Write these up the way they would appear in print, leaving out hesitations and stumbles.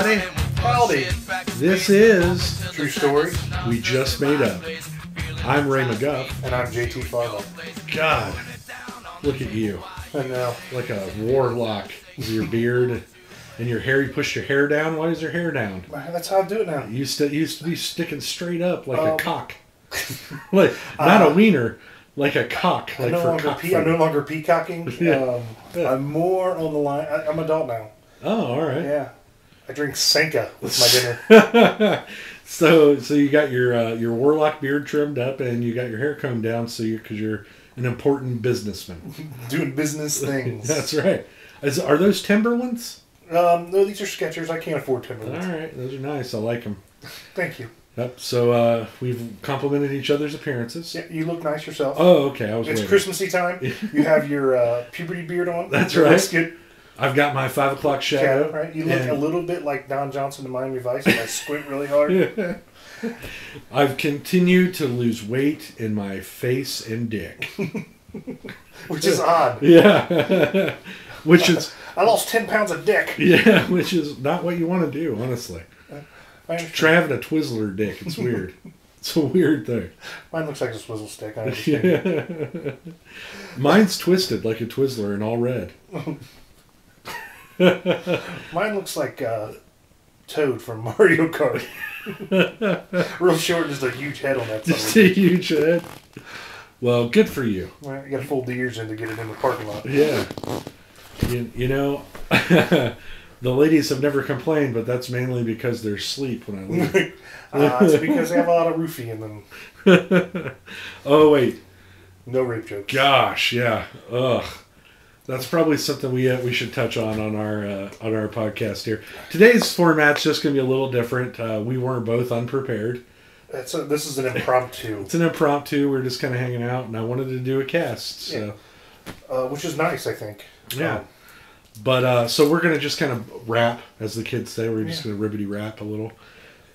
Howdy. Howdy. This is True Story. We Just Made Up. I'm Ray McGuff. And I'm JT Farlow. God, look at you. I know. Like a warlock with your beard and your hair. You pushed your hair down. Why is your hair down? That's how I do it now. You used to be sticking straight up like a cock. Like, not a wiener, like a cock. Like I'm no longer peacocking. Yeah. I'm more on the line. I'm an adult now. Oh, all right. Yeah. I drink Senka with my dinner. So you got your warlock beard trimmed up and you got your hair combed down because you're an important businessman. Doing business things. That's right. Are those Timberlands? No, these are Skechers. I can't afford Timberlands. All right. Those are nice. I like them. Thank you. Yep. So we've complimented each other's appearances. Yeah, you look nice yourself. Oh, okay. It's waiting. Christmassy time. You have your puberty beard on. That's Your right. looks good. I've got my 5 o'clock shadow. Right. You look a little bit like Don Johnson in Miami Vice if I squint really hard. I've continued to lose weight in my face and dick. Which is odd. Yeah. Which is... I lost 10 pounds of dick. Yeah, which is not what you want to do, honestly. Try having a Twizzler dick. It's weird. It's a weird thing. Mine looks like a swizzle stick. I understand. Yeah. Mine's twisted like a Twizzler and all red. Mine looks like Toad from Mario Kart. Real short, just a huge head on that. Just a huge head. Well, good for you. Right, you got to fold the ears in to get it in the parking lot. Yeah. You know, the ladies have never complained, but that's mainly because they're asleep when I leave. It's because they have a lot of roofie in them. Oh, wait. No rape jokes. Gosh, yeah. Ugh. That's probably something we should touch on our podcast here. Today's format's just going to be a little different. We weren't both unprepared. This is an impromptu. It's an impromptu. We're just kind of hanging out, and I wanted to do a cast. So. Yeah. Which is nice, I think. Yeah. But so we're going to just kind of rap, as the kids say. We're just going to ribbity rap a little.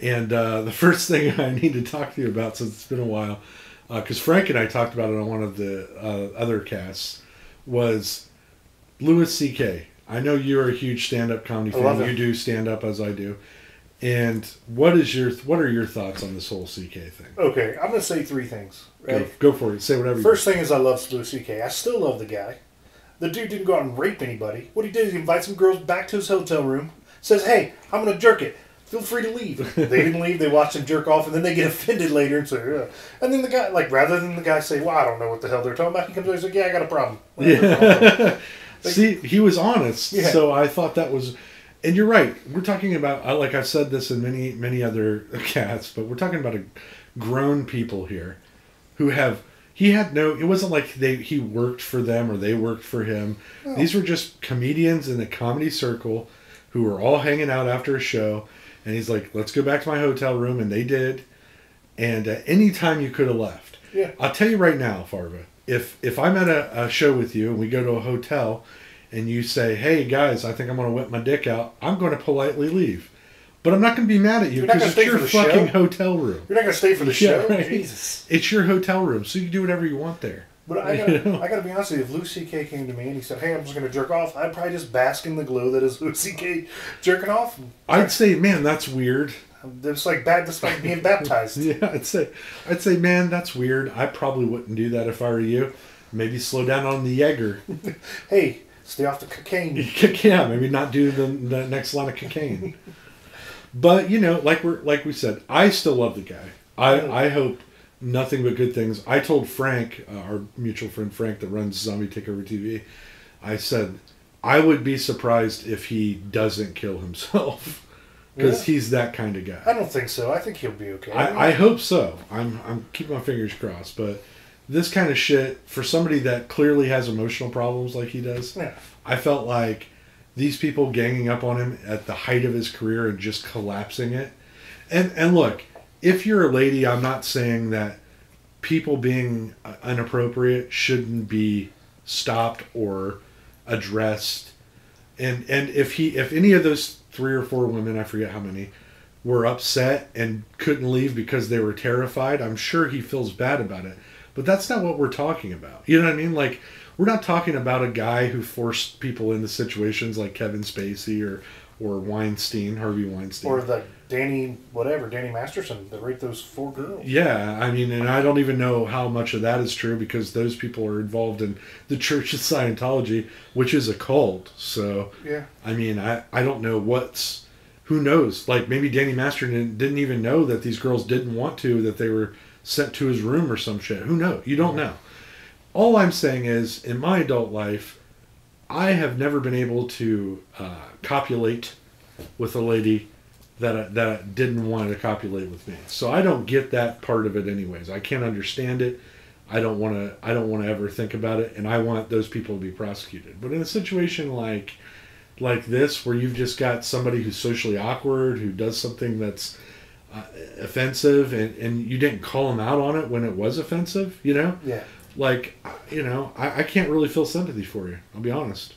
And the first thing I need to talk to you about, since it's been a while, because Frank and I talked about it on one of the other casts, was Louis C.K. I know you're a huge stand-up comedy fan. You do stand-up as I do. And what are your thoughts on this whole C.K. thing? Okay, I'm going to say three things. Right? Go for it. Say whatever. First thing is I love Louis C.K. I still love the guy. The dude didn't go out and rape anybody. What he did is he invites some girls back to his hotel room, says, "Hey, I'm going to jerk it. Feel free to leave." They didn't leave. They watched him jerk off, and then they get offended later and say, "Ugh." And then the guy, rather than the guy say, "Well, I don't know what the hell they're talking about," he comes over and says, "Yeah, I got a problem." Yeah. See, he was honest, so I thought that was... And you're right. We're talking about, like I've said this in many other casts, but we're talking about grown people here who have... it wasn't like he worked for them or they worked for him. No. These were just comedians in a comedy circle who were all hanging out after a show. And he's like, "Let's go back to my hotel room." And they did. And any time you could have left. Yeah. I'll tell you right now, Farva, if I'm at a show with you and we go to a hotel and you say, "Hey, guys, I think I'm going to whip my dick out," I'm going to politely leave. But I'm not going to be mad at you because it's your fucking hotel room. You're not going to stay for the show? Right? Jesus. It's your hotel room, so you can do whatever you want there. But I gotta be honest with you, if Louis C.K. came to me and he said, "Hey, I'm just going to jerk off," I'd probably just bask in the glow that is Louis C.K. jerking off. I'd say, "Man, that's weird." It's like being baptized. Yeah, I'd say, "Man, that's weird. I probably wouldn't do that if I were you. Maybe slow down on the Jaeger." Hey, stay off the cocaine. Yeah, maybe not do the next line of cocaine. But like we said, I still love the guy. I hope nothing but good things. I told Frank, our mutual friend Frank that runs Zombie Takeover TV, I said I would be surprised if he doesn't kill himself because he's that kind of guy. I don't think so. I think he'll be okay. I hope so. I'm keeping my fingers crossed. But this kind of shit, for somebody that clearly has emotional problems like he does, I felt like these people ganging up on him at the height of his career and just collapsing it. And look, if you're a lady, I'm not saying that people being inappropriate shouldn't be stopped or addressed. And if any of those 3 or 4 women, I forget how many, were upset and couldn't leave because they were terrified, I'm sure he feels bad about it. But that's not what we're talking about. You know what I mean? Like, we're not talking about a guy who forced people into situations like Kevin Spacey or Weinstein, Harvey Weinstein. Or the Danny Masterson that raped those 4 girls. Yeah, I mean, and I don't even know how much of that is true because those people are involved in the Church of Scientology, which is a cult. So, yeah. I mean, I don't know who knows? Like, maybe Danny Masterson didn't even know that these girls didn't want to, that they were sent to his room or some shit. Who knows? You don't know. All I'm saying is, in my adult life, I have never been able to copulate with a lady that didn't want to copulate with me. So I don't get that part of it anyways. I can't understand it. I don't want to ever think about it, and I want those people to be prosecuted. But in a situation like this, where you've just got somebody who's socially awkward, who does something that's offensive, and you didn't call them out on it when it was offensive, you know? Yeah. Like, you know, I can't really feel sympathy for you. I'll be honest.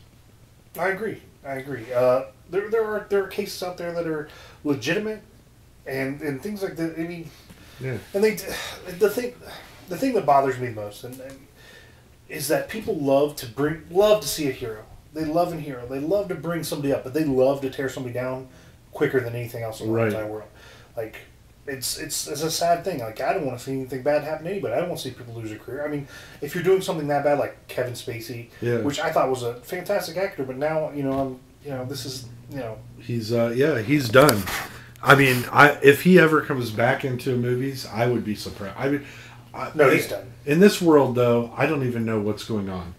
I agree. There are cases out there that are legitimate, and things like that. I mean, yeah. And the thing that bothers me most, and is that people love to see a hero. They love a hero. They love to bring somebody up, but they love to tear somebody down quicker than anything else in the entire world. Like, it's a sad thing. Like, I don't want to see anything bad happen to anybody. I don't want to see people lose their career. I mean, if you're doing something that bad, like Kevin Spacey, which I thought was a fantastic actor, but now this is he's done. I mean, if he ever comes back into movies, I would be surprised. He's done. In this world, though, I don't even know what's going on.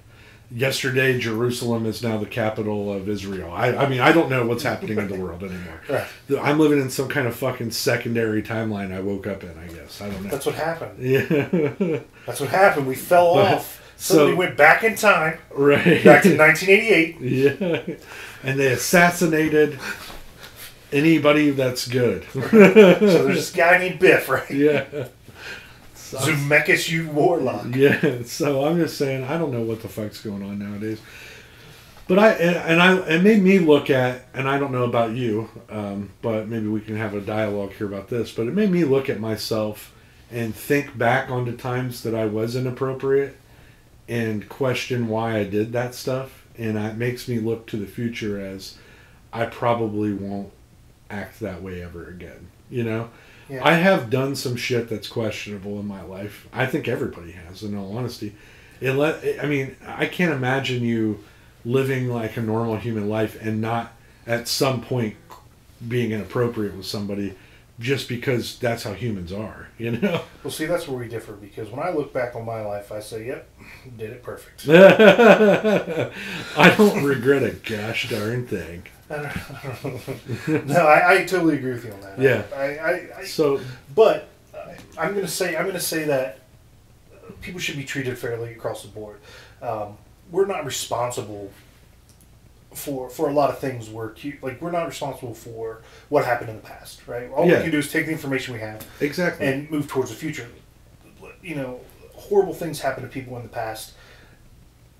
Yesterday, Jerusalem is now the capital of Israel. I mean, I don't know what's happening in the world anymore. Right. I'm living in some kind of fucking secondary timeline I woke up in, I guess. I don't know. That's what happened. Yeah. That's what happened. We fell off. Somebody went back in time. Right. Back to 1988. Yeah. And they assassinated anybody that's good. So there's this guy named Biff, right? Yeah. Zemeckis, you warlock. Yeah, so I'm just saying, I don't know what the fuck's going on nowadays. But it made me look at, and I don't know about you, but maybe we can have a dialogue here about this, but it made me look at myself and think back onto times that I was inappropriate and question why I did that stuff. And it makes me look to the future as I probably won't act that way ever again, you know? Yeah. I have done some shit that's questionable in my life. I think everybody has, in all honesty. I can't imagine you living like a normal human life and not at some point being inappropriate with somebody just because that's how humans are, you know? Well, see, that's where we differ, because when I look back on my life, I say, yep, did it perfect. I don't regret a gosh darn thing. No, I totally agree with you on that. Yeah. But I'm gonna say that people should be treated fairly across the board. We're not responsible for a lot of things. We're not responsible for what happened in the past, right? All we can do is take the information we have, exactly, and move towards the future. You know, horrible things happen to people in the past.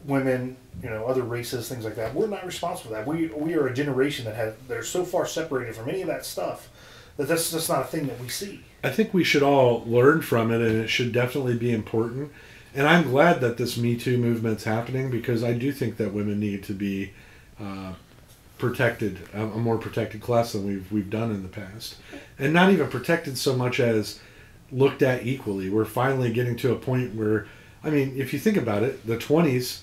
Women, other races, things like that. We're not responsible for that. We are a generation that are so far separated from any of that stuff that's just not a thing that we see. I think we should all learn from it, and it should definitely be important. And I'm glad that this Me Too movement's happening, because I do think that women need to be protected, a more protected class than we've done in the past, and not even protected so much as looked at equally. We're finally getting to a point where, I mean, if you think about it, the 20s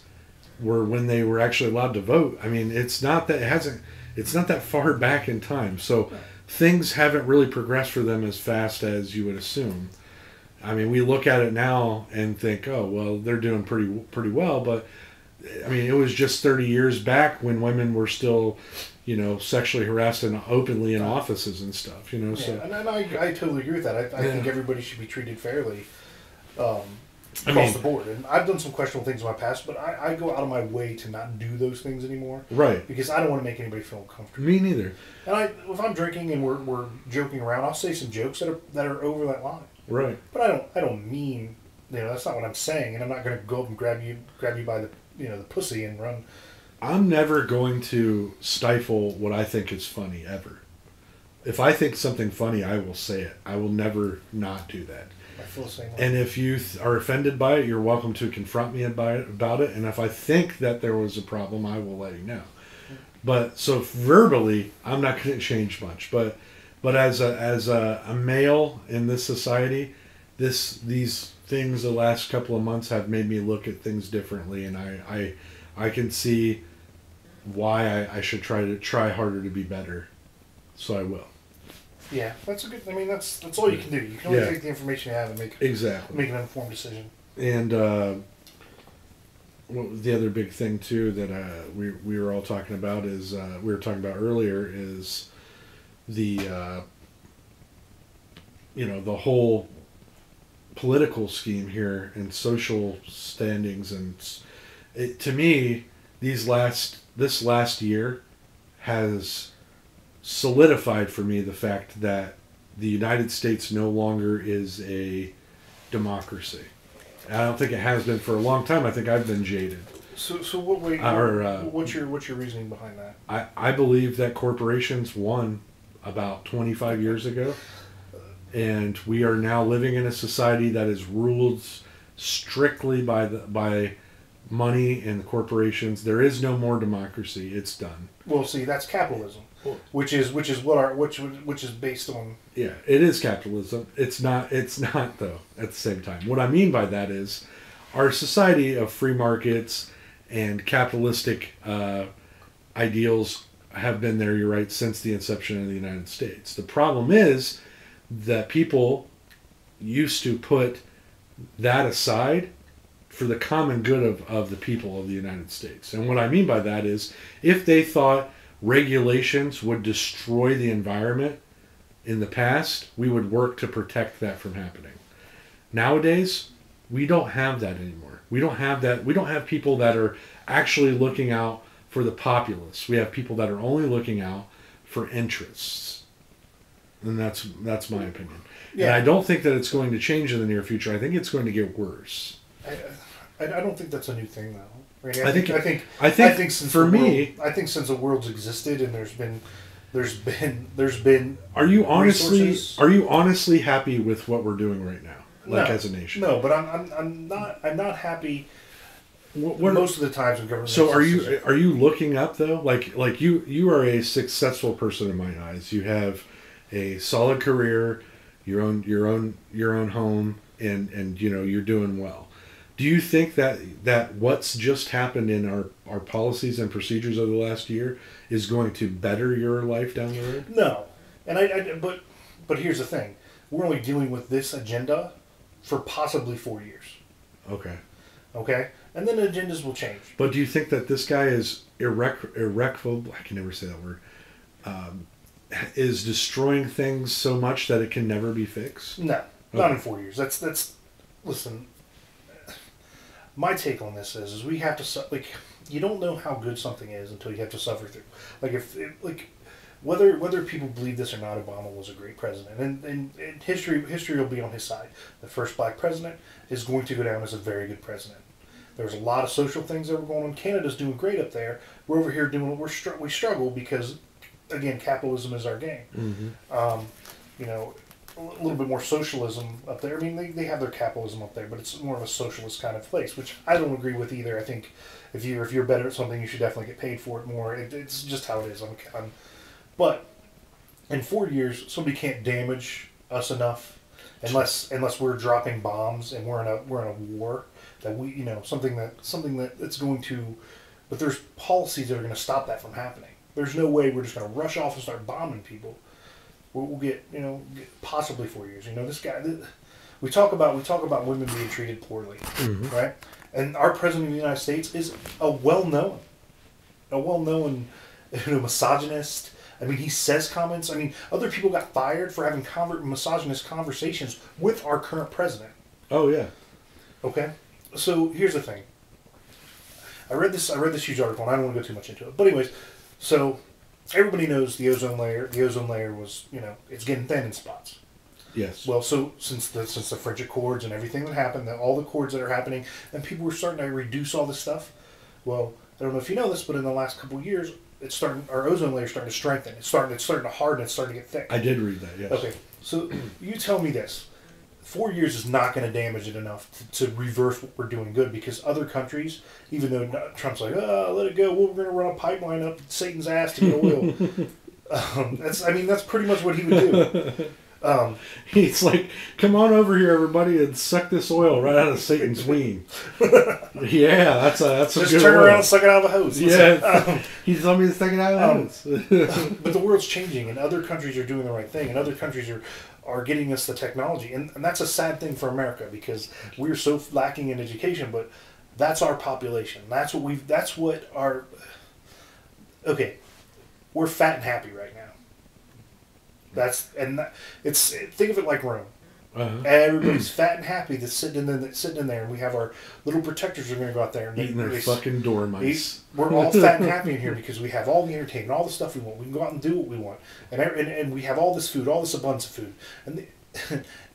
were when they were actually allowed to vote. I mean, it's not that far back in time. So things haven't really progressed for them as fast as you would assume. I mean, we look at it now and think, oh, well, they're doing pretty well. But, I mean, it was just 30 years back when women were still, sexually harassed and openly in offices and stuff, Yeah, so. And I totally agree with that. I think everybody should be treated fairly. Across the board. And I've done some questionable things in my past, but I go out of my way to not do those things anymore. Right. Because I don't want to make anybody feel uncomfortable. Me neither. And if I'm drinking and we're joking around, I'll say some jokes that are over that line. Right. But I don't mean, that's not what I'm saying, and I'm not going to go up and grab you by the the pussy and run. I'm never going to stifle what I think is funny ever. If I think something funny, I will say it. I will never not do that. I feel the same way. And if you are offended by it, you're welcome to confront me about it. And if I think that there was a problem, I will let you know. But so verbally, I'm not going to change much. But as a male in this society, these things the last couple of months have made me look at things differently, and I can see why I should try harder to be better. So I will. Yeah, that's a good. I mean, that's all you can do. You can only take the information you have and make an informed decision. And the other big thing too that we were all talking about is we were talking about earlier is the the whole political scheme here and social standings, and to me this last year has solidified for me the fact that the United States no longer is a democracy. I don't think it has been for a long time. I think I've been jaded. So what's your reasoning behind that? I believe that corporations won about 25 years ago, and we are now living in a society that is ruled strictly by money and the corporations. There is no more democracy. It's done. Well, see, that's capitalism, which is based on. Yeah, it is capitalism. It's not though. At the same time, what I mean by that is, our society of free markets and capitalistic ideals have been there. You're right, since the inception of the United States. The problem is that people used to put that aside for the common good of the people of the United States. And what I mean by that is, if they thought regulations would destroy the environment in the past, we would work to protect that from happening. Nowadays, we don't have that anymore. We don't have that. We don't have people that are actually looking out for the populace. We have people that are only looking out for interests. And that's my opinion. Yeah. And I don't think that it's going to change in the near future. I think it's going to get worse. I don't think that's a new thing, though. I think since the world's existed and there's been. Are you honestly happy with what we're doing right now, as a nation? No, but I'm not happy. Most of the times in government. So are you looking up though? Like you are a successful person in my eyes. You have a solid career, your own home, and you're doing well. Do you think that what's just happened in our policies and procedures over the last year is going to better your life down the road? No, and but here's the thing: we're only dealing with this agenda for possibly 4 years. Okay, and then the agendas will change. But do you think that this guy is irrecoverable? I can never say that word. Is destroying things so much that it can never be fixed? No, not in 4 years. That's listen. My take on this is we have to you don't know how good something is until you have to suffer through. Whether people believe this or not, Obama was a great president, and history will be on his side. The first black president is going to go down as a very good president. There's a lot of social things that were going on. Canada's doing great up there. We're over here doing we struggle because, again, capitalism is our game. Mm-hmm. A little bit more socialism up there. I mean, they have their capitalism up there, but it's more of a socialist kind of place, which I don't agree with either. I think if you're better at something, you should definitely get paid for it more. It's just how it is. But in 4 years, somebody can't damage us enough unless we're dropping bombs and we're in a war that something that it's going to. But there's policies that are going to stop that from happening. There's no way we're just going to rush off and start bombing people. We'll get possibly 4 years. This guy. We talk about women being treated poorly, mm-hmm. right? And our president of the United States is a well-known misogynist. I mean, he says comments. I mean, other people got fired for having misogynist conversations with our current president. Oh yeah. Okay. So here's the thing. I read this huge article, and I don't want to go too much into it. But anyways, so everybody knows the ozone layer. The ozone layer was, it's getting thin in spots. Yes. Well, so since the French Accords and everything that happened, all the accords that are happening, and people were starting to reduce all this stuff. Well, I don't know if you know this, but in the last couple of years, our ozone layer is starting to strengthen. It's starting to harden. It's starting to get thick. I did read that. Yes. Okay. So you tell me this: 4 years is not going to damage it enough to reverse what we're doing good, because other countries, even though Trump's like, oh, let it go, we're going to run a pipeline up Satan's ass to get oil. That's pretty much what he would do. He's like, come on over here, everybody, and suck this oil right out of Satan's ween. Yeah, that's a just good turn oil. around and suck it out of a hose. Yeah, he told me to suck it out of the hose. But the world's changing, and other countries are doing the right thing, and other countries are getting us the technology, and that's a sad thing for America, because we're so lacking in education. But that's our population. We're fat and happy right now. Think of it like Rome. Uh-huh. Everybody's fat and happy that's sitting in there, and we have our little protectors are going to go out there and eating their fucking dormice. We're all fat and happy in here because we have all the entertainment, all the stuff we want. We can go out and do what we want, and we have all this food, all this abundance of food,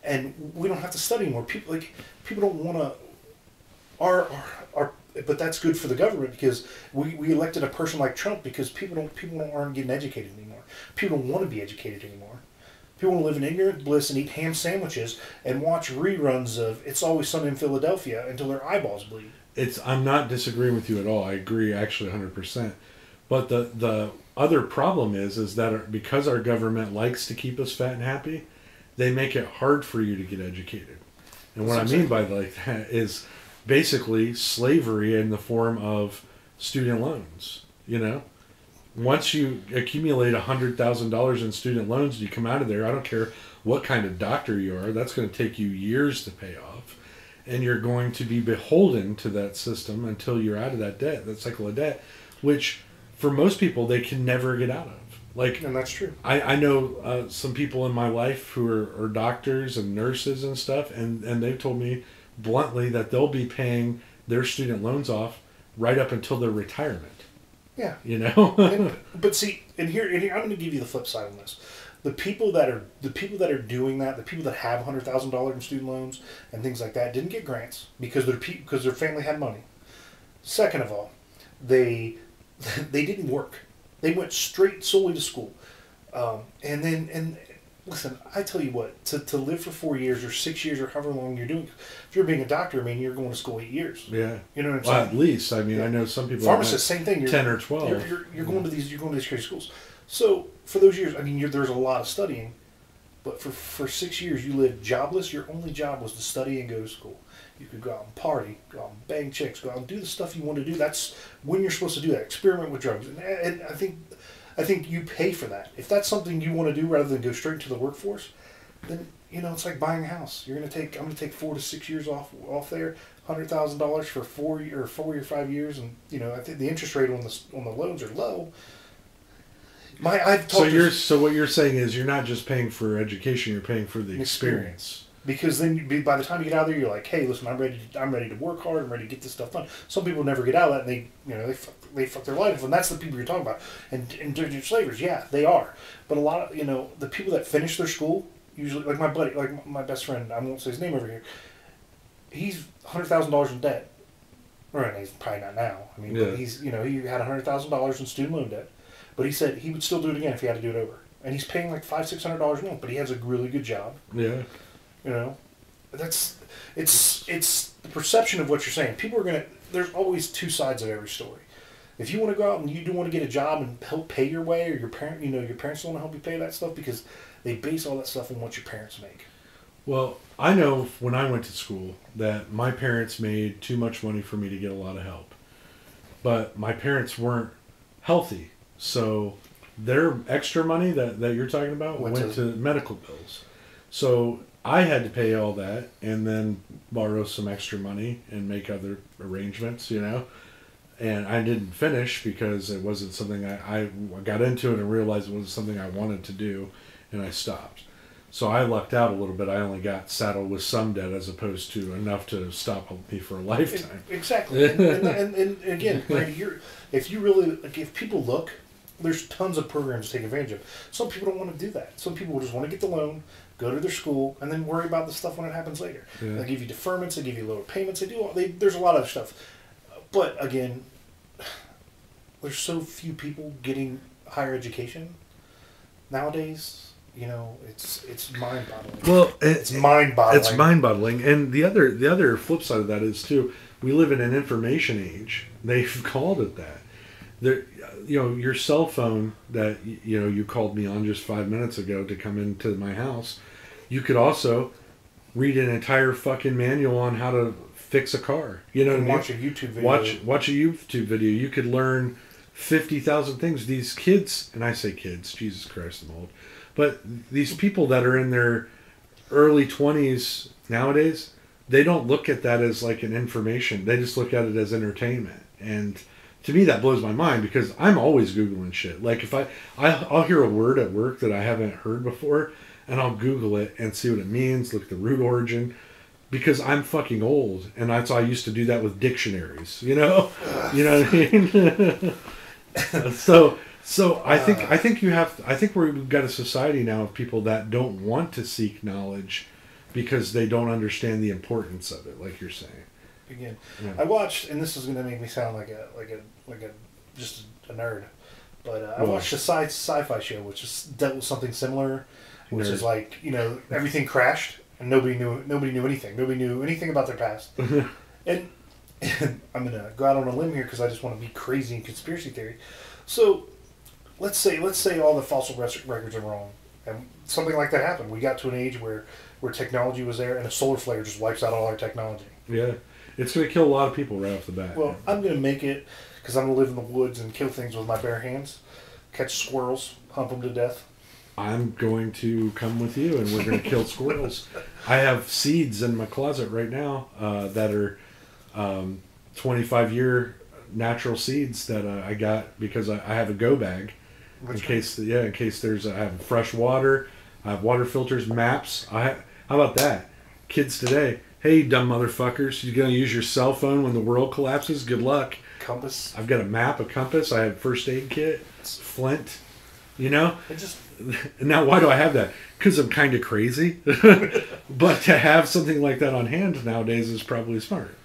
and we don't have to study anymore. People don't want to. But that's good for the government, because we elected a person like Trump because people aren't getting educated anymore. People don't want to be educated anymore. People want to live in ignorant bliss and eat ham sandwiches and watch reruns of It's Always Sunny in Philadelphia until their eyeballs bleed. I'm not disagreeing with you at all. I agree actually 100%. But the other problem is that because our government likes to keep us fat and happy, they make it hard for you to get educated. And what I mean by that is basically slavery in the form of student loans. Once you accumulate $100,000 in student loans, you come out of there, I don't care what kind of doctor you are, that's going to take you years to pay off. And you're going to be beholden to that system until you're out of that debt, that cycle of debt, which for most people, they can never get out of. And that's true. I know some people in my life who are doctors and nurses and stuff, and they've told me bluntly that they'll be paying their student loans off right up until their retirement. Yeah. But see, and here I'm going to give you the flip side on this. The people that are doing that, the people that have $100,000 in student loans and things like that, didn't get grants because their family had money. Second of all, they didn't work. They went straight solely to school, and listen, I tell you what, to live for 4 years or 6 years or however long you're doing, if you're being a doctor, you're going to school 8 years. Yeah. You know what I'm saying? At least. I know some people. Pharmacists, same thing. 10 or 12. You're going to these crazy schools. So for those years, there's a lot of studying, but for 6 years you lived jobless. Your only job was to study and go to school. You could go out and party, go out and bang chicks, go out and do the stuff you want to do. That's when you're supposed to do that. Experiment with drugs, and I think you pay for that. If that's something you want to do rather than go straight into the workforce, then it's like buying a house. I'm going to take 4 to 6 years off there, $100,000 for 4 or 5 years, and I think the interest rate on the loans are low. So what you're saying is you're not just paying for education, you're paying for the experience. Because then by the time you get out of there, you're like, hey, listen, I'm ready to work hard. I'm ready to get this stuff done. Some people never get out of that, and they fuck their life, and that's the people you're talking about. And they're slavers, yeah, they are. But a lot of the people that finish their school, usually like my buddy, like my best friend, I won't say his name over here. He's $100,000 in debt. Right, he's probably not now. But he's he had $100,000 in student loan debt, but he said he would still do it again if he had to do it over. And he's paying like $500-600 a month, but he has a really good job. Yeah. It's the perception of what you're saying. People are there's always two sides of every story. If you want to go out and you do want to get a job and help pay your way, or your parents don't want to help you pay that stuff because they base all that stuff on what your parents make. Well, I know when I went to school that my parents made too much money for me to get a lot of help. But my parents weren't healthy, so their extra money that you're talking about went to medical bills. So I had to pay all that and then borrow some extra money and make other arrangements, And I didn't finish because it wasn't something I got into it and realized it wasn't something I wanted to do, and I stopped. So I lucked out a little bit. I only got saddled with some debt as opposed to enough to stop me for a lifetime. Exactly. and again, if people look, there's tons of programs to take advantage of. Some people don't want to do that. Some people just want to get the loan, go to their school, and then worry about the stuff when it happens later. Yeah. They give you deferments, they give you lower payments, there's a lot of stuff. But again, there's so few people getting higher education nowadays. it's mind-boggling. Well, it's mind-boggling. It's mind-boggling. And the other flip side of that is, too, we live in an information age. They've called it that. There, your cell phone that, you called me on just 5 minutes ago to come into my house, you could also read an entire fucking manual on how to fix a car. You know, watch a YouTube video. Watch a YouTube video. You could learn 50,000 things. These kids, and I say kids, Jesus Christ, I'm old, but these people that are in their early 20s nowadays, they don't look at that as like an information. They just look at it as entertainment. And to me, that blows my mind, because I'm always Googling shit. Like if I'll hear a word at work that I haven't heard before, and I'll Google it and see what it means, look at the root origin, because I'm fucking old, and that's why I used to do that with dictionaries. You know what I mean? So I think we've got a society now of people that don't want to seek knowledge because they don't understand the importance of it, like you're saying. Again, yeah. I watched, and this is going to make me sound like a just a nerd, but I watched a sci-fi show which is dealt with something similar, which is like everything crashed and nobody knew anything. Nobody knew anything about their past. and I'm going to go out on a limb here because I just want to be crazy in conspiracy theory. So let's say all the fossil records are wrong, and something like that happened. We got to an age where technology was there, and a solar flare just wipes out all our technology. Yeah, it's going to kill a lot of people right off the bat. Well, I'm going to make it because I'm going to live in the woods and kill things with my bare hands, catch squirrels, hump them to death. I'm going to come with you, and we're going to kill squirrels. I have seeds in my closet right now that are 25-year natural seeds that I got because I have a go bag in case there's I have fresh water, I have water filters, maps. How about that? Kids today, hey dumb motherfuckers, you're gonna use your cell phone when the world collapses? Good luck. Compass. I've got a map, a compass. I have first aid kit, flint. Now why do I have that? Because I'm kind of crazy. But to have something like that on hand nowadays is probably smart.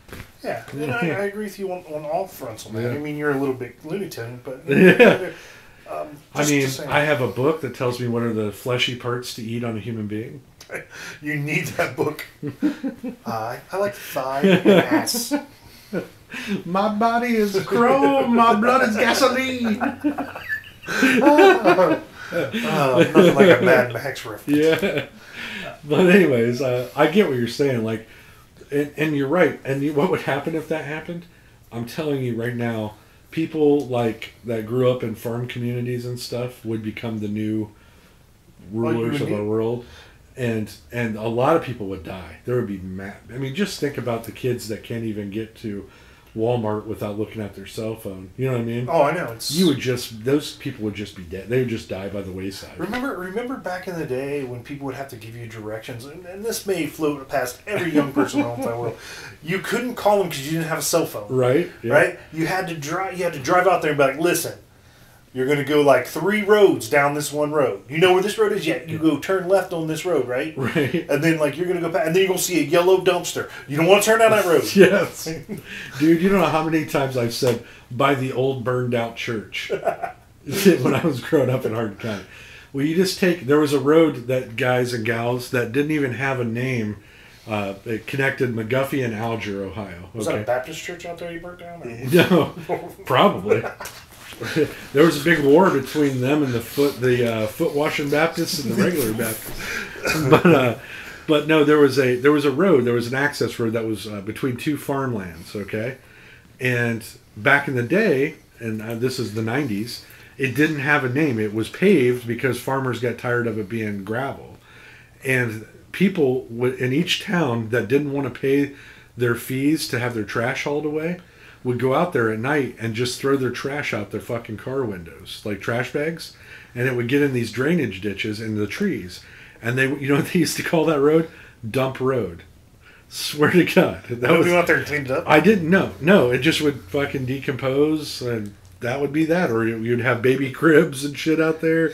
Yeah, and I agree with you on all fronts on that. Yeah. I mean, you're a little bit Looney Tune, but I have a book that tells me what are the fleshy parts to eat on a human being. You need that book. I like thigh and ass. My body is chrome. My blood is gasoline. Nothing like a Mad Max reference. Yeah, but anyways, I get what you're saying. Like. And you're right. And what would happen if that happened? I'm telling you right now, people like that grew up in farm communities and stuff would become the new rulers of our world, and a lot of people would die. There would be I mean, just think about the kids that can't even get to Walmart without looking at their cell phone. You know what I mean? Oh, I know. Those people would just be dead. They would just die by the wayside. Remember back in the day when people would have to give you directions, and this may float past every young person in the entire world. You couldn't call them because you didn't have a cell phone. Right. Yeah. Right. You had to drive out there and be like, listen. You're going to go like 3 roads down this one road. You know where this road is? Yeah, you go turn left on this road, right? Right. And then like you're going to go past, and then you're going to see a yellow dumpster. You don't want to turn down that road. Yes. Dude, you don't know how many times I've said, by the old burned out church when I was growing up in Hardin County. Well, there was a road that guys and gals that didn't even have a name. It connected McGuffey and Alger, Ohio. Was that a Baptist church out there you burnt down? Or? No, probably. There was a big war between them and the foot washing Baptists and the regular Baptists. But no, there was a road. There was an access road that was between 2 farmlands. Okay, and back in the day, and this is the 90s, it didn't have a name. It was paved because farmers got tired of it being gravel, and people in each town that didn't want to pay their fees to have their trash hauled away would go out there at night and just throw their trash out their fucking car windows, like trash bags, and it would get in these drainage ditches in the trees. And they, you know what they used to call that road? Dump road. Swear to God. Nobody went out there and cleaned it up? I didn't know. No, it just would fucking decompose, and that would be that. Or you'd have baby cribs and shit out there.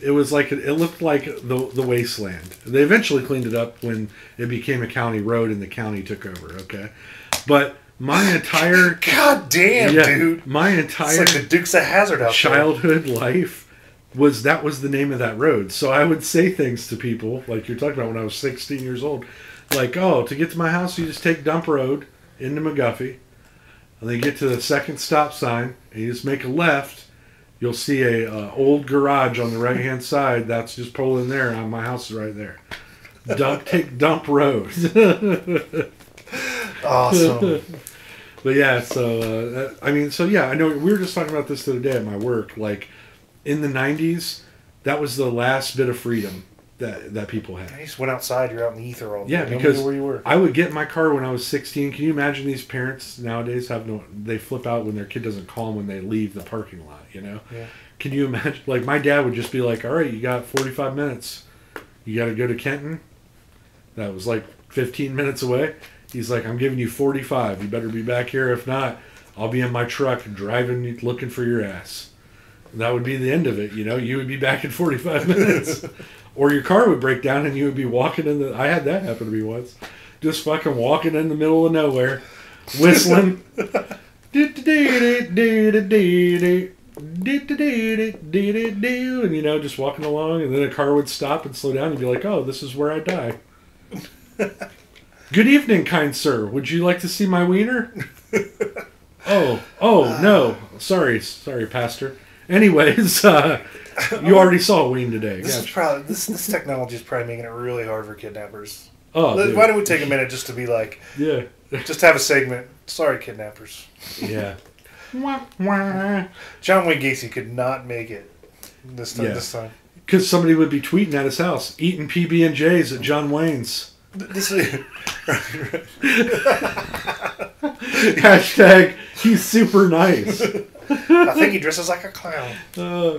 It was like, it looked like the wasteland. They eventually cleaned it up when it became a county road and the county took over, okay? But my entire... God damn, dude. My entire... It's like the Dukes of Hazzard out childhood life, was the name of that road. So I would say things to people, like you're talking about when I was 16 years old. Like, oh, to get to my house, you just take Dump Road into McGuffey. And then you get to the second stop sign, and you just make a left. You'll see a old garage on the right-hand side. That's just pull in there, and my house is right there. Take Dump Road. Awesome. But yeah, so, I know we were just talking about this the other day at my work. Like, in the 90s, that was the last bit of freedom that people had. You just went outside, you're out in the ether all day. Yeah, because where you were. I would get in my car when I was 16. Can you imagine these parents nowadays they flip out when their kid doesn't call them when they leave the parking lot, you know? Yeah. Can you imagine? Like, my dad would just be like, all right, you got 45 minutes. You got to go to Kenton. That was like 15 minutes away. He's like, I'm giving you 45. You better be back here. If not, I'll be in my truck driving, looking for your ass. And that would be the end of it, you know? You would be back in 45 minutes. Or your car would break down and you would be walking in the... I had that happen to me once. Just fucking walking in the middle of nowhere. Whistling. And, you know, just walking along. And then a car would stop and slow down and be like, oh, this is where I die. Good evening, kind sir. Would you like to see my wiener? Oh, no. Sorry, pastor. Anyways, you already saw Ween today. This technology is probably making it really hard for kidnappers. Oh, why don't we take a minute just to be like, just have a segment. Sorry, kidnappers. Yeah. John Wayne Gacy could not make it this time. Yeah. Because somebody would be tweeting at his house, eating PB&Js at John Wayne's. Hashtag he's super nice. I think he dresses like a clown.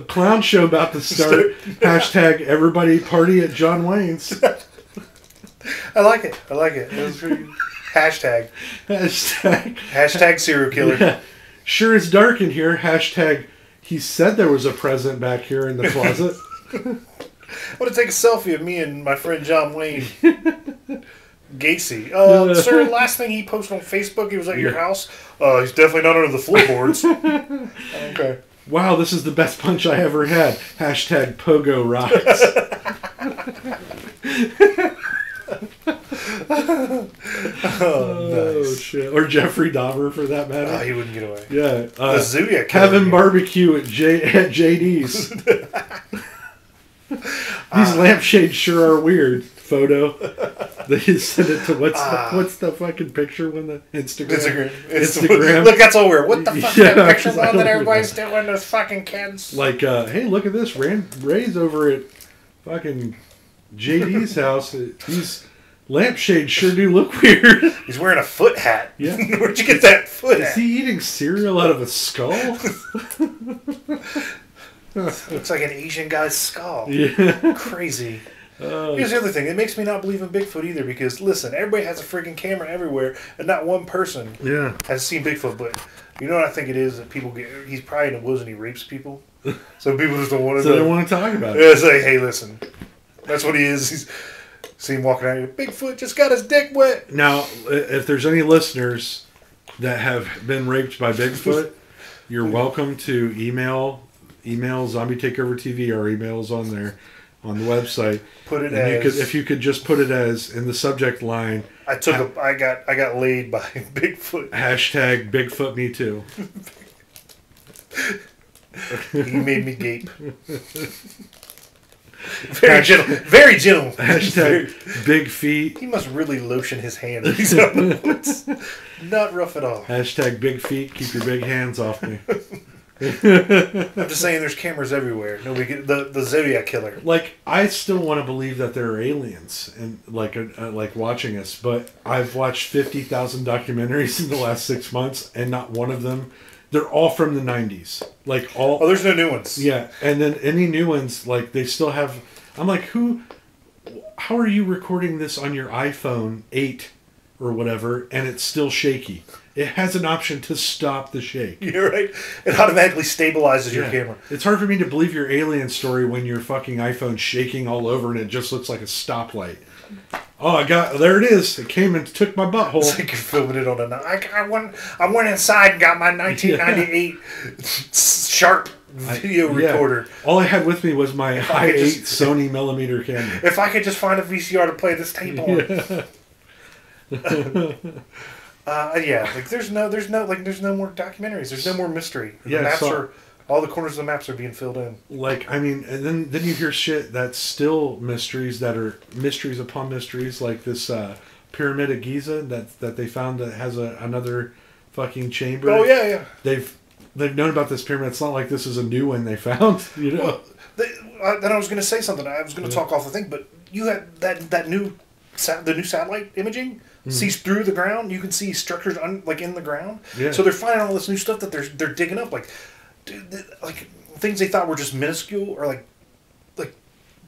Clown show about to start. Hashtag everybody party at John Wayne's. I like it. It was pretty... Hashtag serial killer. Yeah. Sure is dark in here. Hashtag he said there was a present back here in the closet. I want to take a selfie of me and my friend John Wayne Gacy. Sir, last thing he posted on Facebook, he was at your house. He's definitely not under the floorboards. Okay. Wow, this is the best punch I ever had. Hashtag Pogo rocks. Nice. Shit. Or Jeffrey Dahmer, for that matter. Oh, he wouldn't get away. Yeah. The Zodiac Having barbecue at JD's. These lampshades sure are weird. Photo. They send it to what's the fucking picture when the Instagram. Look, that's all weird. What the fuck? Yeah, that picture's on that everybody's doing those fucking kids. Like, hey, look at this. Ray's over at fucking JD's house. These lampshades sure do look weird. He's wearing a foot hat. Yeah. Where'd you get that foot hat? Is he eating cereal out of a skull? Looks like an Asian guy's skull. Yeah. Crazy. Here's the other thing. It makes me not believe in Bigfoot either because, listen, everybody has a freaking camera everywhere and not one person has seen Bigfoot. But you know what I think it is that people get... He's probably in the woods and he rapes people. So people just don't want to So they want to talk about it. Yeah, it's like, hey, listen. That's what he is. He's... See him walking out here. Bigfoot just got his dick wet. Now, if there's any listeners that have been raped by Bigfoot, you're welcome to email Zombie Takeover TV. Our email's on there, on the website. Put it if you could just put it as in the subject line. I got laid by Bigfoot. Hashtag Bigfoot me too. He made me gape. Very gentle. Very gentle. Hashtag big feet. He must really lotion his hand. He's out in the woods. Not rough at all. Hashtag big feet. Keep your big hands off me. I'm just saying there's cameras everywhere. Nobody the Zodiac killer. Like, I still want to believe that there are aliens and like watching us, but I've watched 50,000 documentaries in the last 6 months and not one of them. They're all from the 90s. Like all. Oh, there's no new ones. Yeah, and then any new ones, like they still have. I'm like, how are you recording this on your iPhone 8 or whatever, and it's still shaky? It has an option to stop the shake. You're right. It automatically stabilizes your camera. It's hard for me to believe your alien story when your fucking iPhone's shaking all over and it just looks like a stoplight. Oh, there it is. It came and took my butthole. It's like you're filming it on I went inside and got my 1998 Sharp video recorder. All I had with me was my i8 Sony millimeter camera. If I could just find a VCR to play this tape on. Like there's no more documentaries. There's no more mystery. The maps all the corners of the maps are being filled in. Like, I mean, and then you hear shit that's still mysteries that are mysteries upon mysteries, like this pyramid of Giza that they found that has another fucking chamber. Oh yeah. They've known about this pyramid. It's not like this is a new one they found. You know. Well, then I was going to say something. I was going to talk off the thing, but you had the new satellite imaging sees through the ground. You can see structures like in the ground. Yeah. So they're finding all this new stuff that they're digging up, like things they thought were just minuscule or like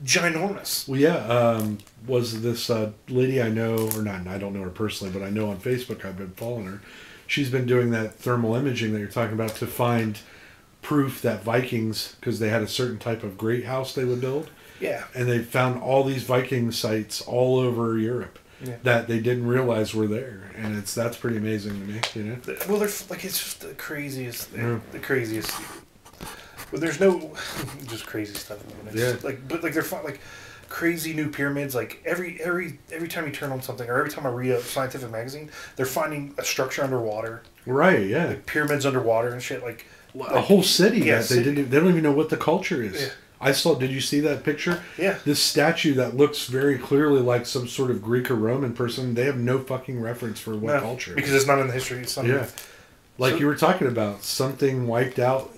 ginormous. Well, yeah. Was this lady I know, or not? I don't know her personally, but I know on Facebook. I've been following her. She's been doing that thermal imaging that you're talking about to find proof that Vikings, because they had a certain type of great house they would build. Yeah. And they found all these Viking sites all over Europe that they didn't realize were there, and that's pretty amazing to me. You know. Well, they're like it's just the craziest. The craziest. But there's no just crazy stuff. It's but they're like crazy new pyramids. Like every time you turn on something, or every time I read a scientific magazine, they're finding a structure underwater. Right. Yeah. Like pyramids underwater and shit. Like a whole city that they don't even know what the culture is. Yeah. Did you see that picture? Yeah. This statue that looks very clearly like some sort of Greek or Roman person, they have no fucking reference for what culture. Because it's not in the history. It's you were talking about, something wiped out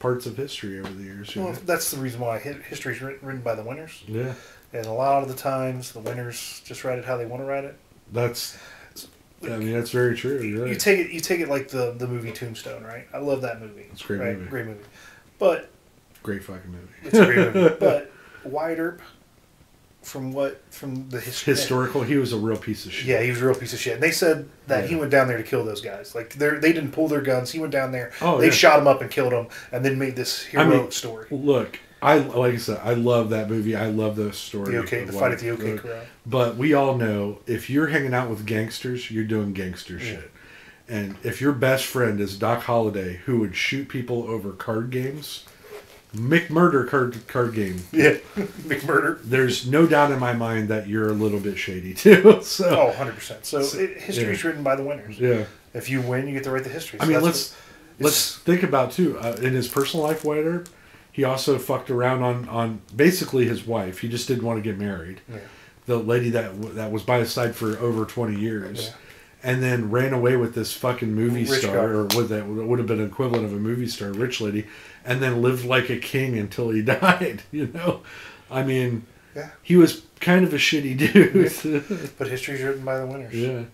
parts of history over the years. Well, that's the reason why history is written by the winners. Yeah. And a lot of the times, the winners just write it how they want to write it. That's very true. You're right. You take it like the movie Tombstone, right? I love that movie. It's a great movie. Great movie. But great fucking movie. It's a great movie. But Wyatt Earp, from the history, historical, he was a real piece of shit. Yeah, he was a real piece of shit. And they said that he went down there to kill those guys. Like they didn't pull their guns. He went down there. They shot him up and killed him, and then made this heroic story. Look, like I said, I love that movie. I love the story. The fight at the OK Corral. But we all know, if you're hanging out with gangsters, you're doing gangster shit. And if your best friend is Doc Holliday, who would shoot people over card games, McMurder card game. Yeah, McMurder. There's no doubt in my mind that you're a little bit shady too. 100%. So history's written by the winners. Yeah. If you win, you get to write the history. So I mean, let's think about too. In his personal life, Wyatt Earp, he also fucked around on basically his wife. He just didn't want to get married. Yeah. The lady that was by his side for over 20 years. Yeah. And then ran away with this fucking movie star, or that would have been an equivalent of a movie star, rich lady, and then lived like a king until he died. You know, I mean, he was kind of a shitty dude. Yeah. But history's written by the winners. Yeah,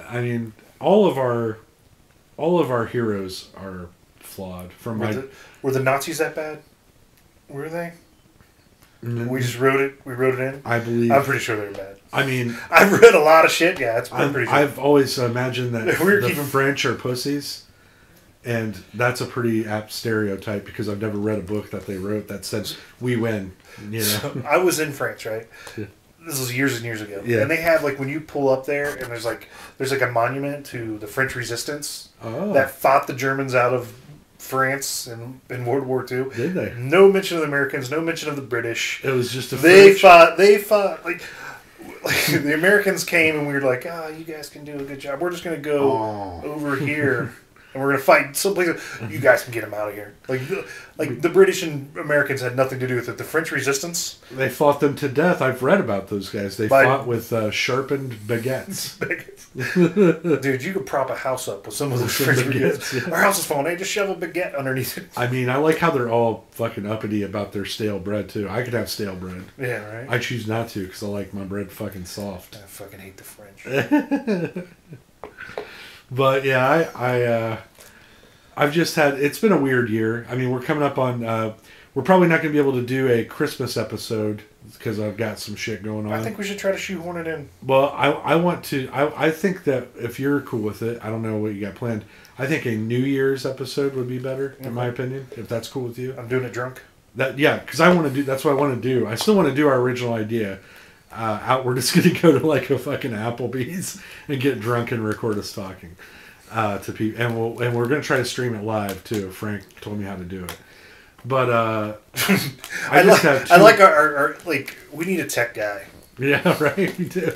I mean, all of our heroes are flawed. Were the Nazis that bad? Were they? Mm-hmm. We just wrote it. We wrote it in. I'm pretty sure they're bad. I mean, I've read a lot of shit. Yeah, I'm pretty sure. I've always imagined that the French are pussies, and that's a pretty apt stereotype because I've never read a book that they wrote that says we win. You know, so, I was in France, right? Yeah. This was years and years ago. Yeah. And they have when you pull up there, and there's a monument to the French Resistance that fought the Germans out of France in World War II. Did they? No mention of the Americans. No mention of the British. It was just They fought like the Americans came, and we were like, you guys can do a good job. We're just going to go over here, and we're going to fight someplace. You guys can get them out of here. Like the British and Americans had nothing to do with it. The French Resistance. They fought them to death. I've read about those guys. They fought with sharpened baguettes. Dude, you could prop a house up with some of those French baguettes. Yeah. Our house is falling. Hey, just shove a baguette underneath it. I mean, I like how they're all fucking uppity about their stale bread, too. I could have stale bread. Yeah, right? I choose not to because I like my bread fucking soft. I fucking hate the French. But, yeah, I've just had... It's been a weird year. I mean, we're coming up on... we're probably not going to be able to do a Christmas episode because I've got some shit going on. I think we should try to shoehorn it in. Well, I want to... I think that if you're cool with it, I don't know what you got planned. I think a New Year's episode would be better, in my opinion, if that's cool with you. I'm doing it drunk. Because I want to do... That's what I want to do. I still want to do our original idea. We're just going to go to like a fucking Applebee's and get drunk and record us talking. to people, and we're gonna try to stream it live too. Frank told me how to do it, but I like our like we need a tech guy. Yeah, right. We do.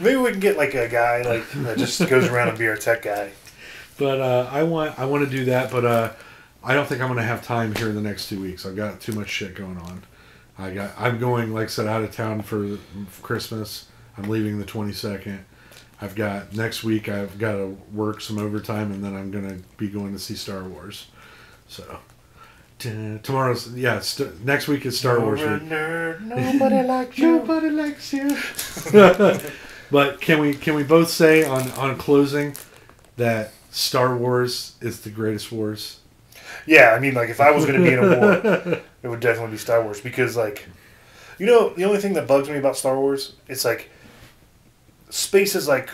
Maybe we can get like a guy like that just goes around and be our tech guy. But I want to do that, but I don't think I'm gonna have time here in the next 2 weeks. I've got too much shit going on. I'm going, like I said, out of town for Christmas. I'm leaving the 22nd. I've got next week. I've got to work some overtime, and then I'm gonna be going to see Star Wars. So tomorrow's next week is Star Wars week. Nobody likes you. Nobody likes you. But can we both say on closing that Star Wars is the greatest wars? Yeah, I mean, like if I was going to be in a war, it would definitely be Star Wars because, like, you know, the only thing that bugs me about Star Wars, it's like space is like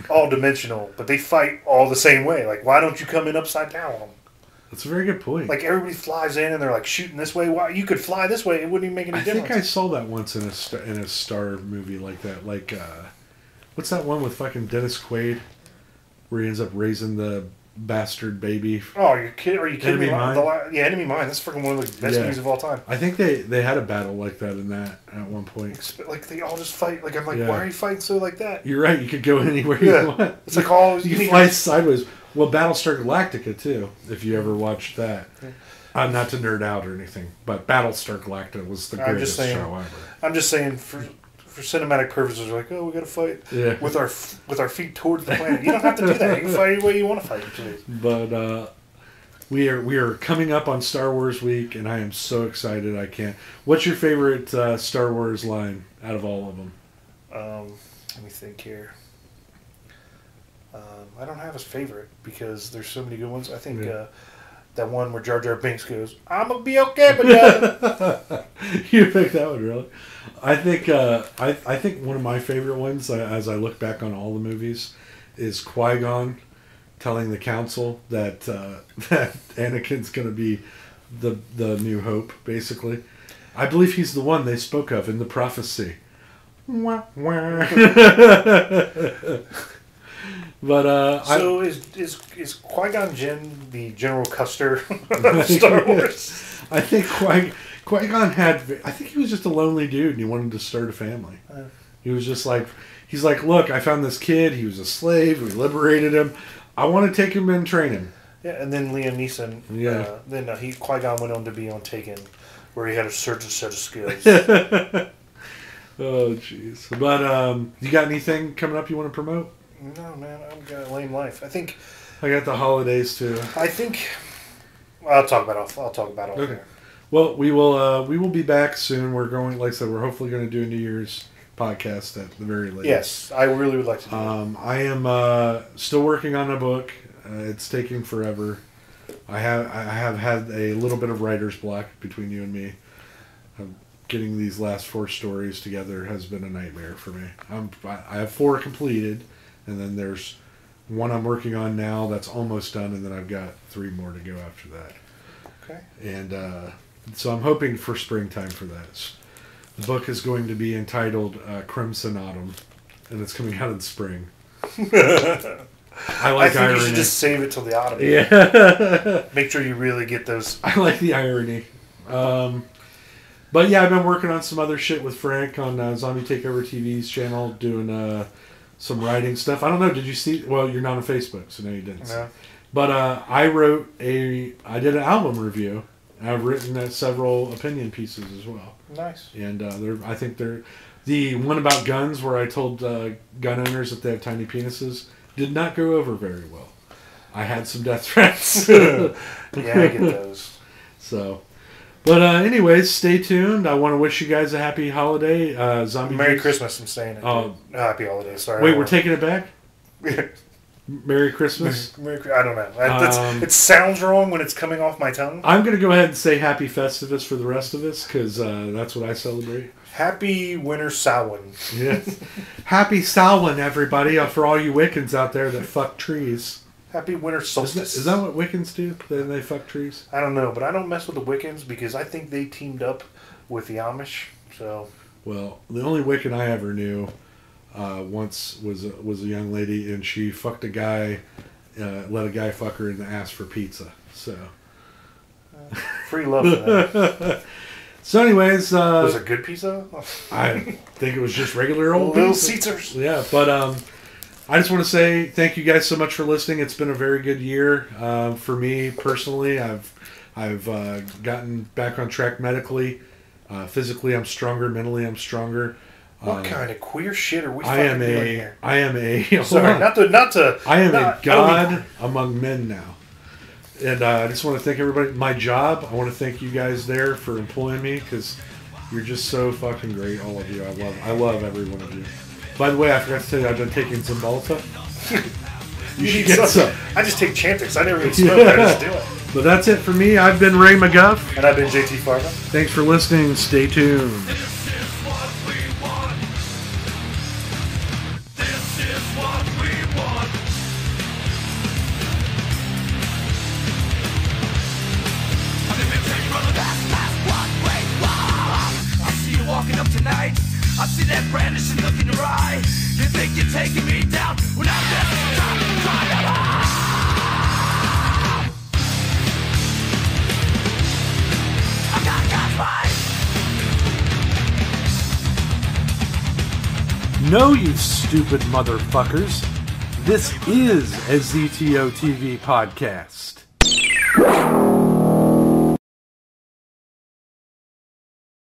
all dimensional, but they fight all the same way. Like, why don't you come in upside down on them? That's a very good point. Like everybody flies in and they're like shooting this way. Why you could fly this way? It wouldn't even make any difference. I think I saw that once in a Star movie like that. Like, what's that one with fucking Dennis Quaid, where he ends up raising the bastard baby? Oh, are you kidding Enemy me? Mine? Enemy Mine. That's freaking one of the best movies of all time. I think they had a battle like that in that at one point. Like they all just fight. Like I'm like, why are you fighting so like that? You're right. You could go anywhere you want. It's like all you can fly sideways. Well, Battlestar Galactica too. If you ever watched that, not to nerd out or anything, but Battlestar Galactica was the greatest show ever. I'm just saying for cinematic purposes, we're like, oh, we got to fight with our feet towards the planet. You don't have to do that. You can fight any way you want to fight. But we are coming up on Star Wars week, and I am so excited. I can't. What's your favorite Star Wars line out of all of them? Let me think here. I don't have a favorite because there's so many good ones. I think that one where Jar Jar Binks goes, "I'm gonna be okay with that." You picked that one, really? I think I think one of my favorite ones, as I look back on all the movies, is Qui-Gon telling the council that that Anakin's going to be the new Hope. Basically, I believe he's the one they spoke of in the prophecy. Wah, wah. But so is Qui-Gon Jinn the General Custer of Star Wars? I think Qui-Gon had. I think he was just a lonely dude, and he wanted to start a family. He was just like, he's like, look, I found this kid. He was a slave. We liberated him. I want to take him and train him. Yeah, and then Liam Neeson. Yeah. Then Qui-Gon went on to be on Taken, where he had a certain set of skills. Oh, jeez. But you got anything coming up you want to promote? No, man, I've got a lame life. I think I got the holidays too. I think I'll talk about it. I'll talk about it. Okay. Well, we will be back soon. We're going, like I said, we're hopefully going to do a New Year's podcast at the very least. Yes, I really would like to do that. I am still working on a book. It's taking forever. I have had a little bit of writer's block between you and me. Getting these last 4 stories together has been a nightmare for me. I have 4 completed. And then there's one I'm working on now that's almost done, and then I've got 3 more to go after that. Okay. And so I'm hoping for springtime for that. The book is going to be entitled Crimson Autumn, and it's coming out in spring. I think irony. You should just save it till the autumn. Yeah. Make sure you really get those. I like the irony. But yeah, I've been working on some other shit with Frank on Zombie Takeover TV's channel, doing some writing stuff. I don't know. Did you see? Well, you're not on Facebook, so no, you didn't. No. But I did an album review. And I've written several opinion pieces as well. Nice. And I think they're the one about guns, where I told gun owners that they have tiny penises, did not go over very well. I had some death threats. Yeah, I get those. So. But anyways, stay tuned. I want to wish you guys a happy holiday. Merry Christmas, I'm saying it. Happy holiday, sorry. Wait, we're taking it back? Merry Christmas? I don't know. It sounds wrong when it's coming off my tongue. I'm going to go ahead and say Happy Festivus for the rest of us, because that's what I celebrate. Happy Winter Samhain. Yes. Happy Samhain, everybody, for all you Wiccans out there that fuck trees. Happy winter solstice. Is that what Wiccans do? They fuck trees? I don't know, but I don't mess with the Wiccans because I think they teamed up with the Amish. So. Well, the only Wiccan I ever knew once was a young lady, and she fucked a guy let a guy fuck her in the ass for pizza. So free love for that. So anyways, was it good pizza? I think it was just regular old Little pizza. Caesars. Yeah, but I just want to say thank you guys so much for listening. It's been a very good year for me personally. I've gotten back on track medically. Physically, I'm stronger. Mentally, I'm stronger. What kind of queer shit are we I fucking doing here? I am a. Sorry, not to. I am a god among men now, and I just want to thank everybody. My job. I want to thank you guys there for employing me because you're just so fucking great, all of you. I love every one of you. By the way, I forgot to tell you I've been taking Zymbalta. You should get some. I just take Chantix. I never even smoke. I just do it. But that's it for me. I've been Ray McGuff. And I've been JT Farva. Thanks for listening. Stay tuned. Walking up tonight, I see that brandishing look in your eye. You think you're taking me down when I'm just trying to I got God's No, you stupid motherfuckers. This is a ZTO TV podcast.